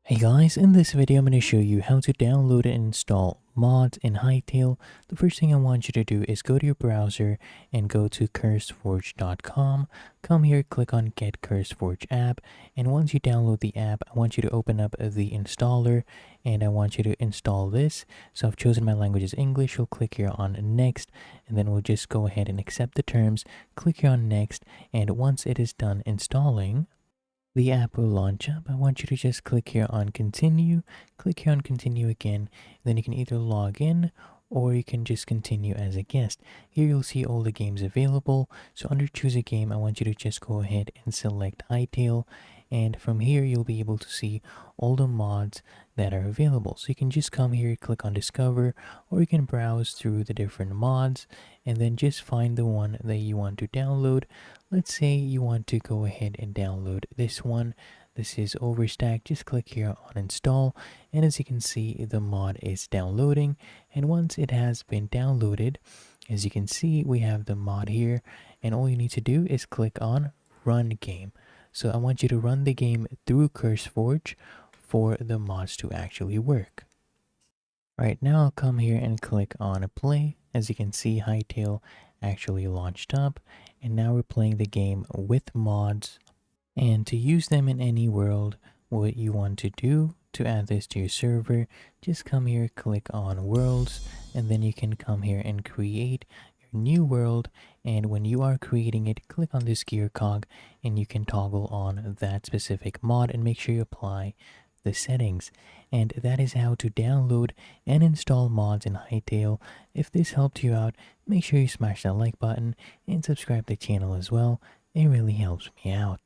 Hey guys, in this video I'm going to show you how to download and install mods in Hytale. The first thing I want you to do is go to your browser and go to curseforge.com. Come here, click on Get CurseForge app, and once you download the app, I want you to open up the installer and I want you to install this. So I've chosen my language as English. We'll click here on Next, and then we'll just go ahead and accept the terms. Click here on Next, and once it is done installing, the app will launch up. I want you to just click here on continue, click here on continue again, then you can either log in or you can just continue as a guest. Here you'll see all the games available. So under choose a game, I want you to just go ahead and select Hytale, and from here you'll be able to see all the mods that are available. So you can just come here, click on discover, or you can browse through the different mods and then just find the one that you want to download. Let's say you want to go ahead and download this one. This is Overstack. Just click here on install, and as you can see, the mod is downloading. And once it has been downloaded, as you can see, we have the mod here, and all you need to do is click on run game. So I want you to run the game through CurseForge for the mods to actually work. Right now I'll come here and click on play. As you can see, Hytale actually launched up, and now we're playing the game with mods. And to use them in any world, what you want to do to add this to your server, just come here, click on worlds, and then you can come here and create your new world. And when you are creating it, click on this gear cog and you can toggle on that specific mod and make sure you apply the settings. And that is how to download and install mods in Hytale. If this helped you out, make sure you smash that like button and subscribe to the channel as well. It really helps me out.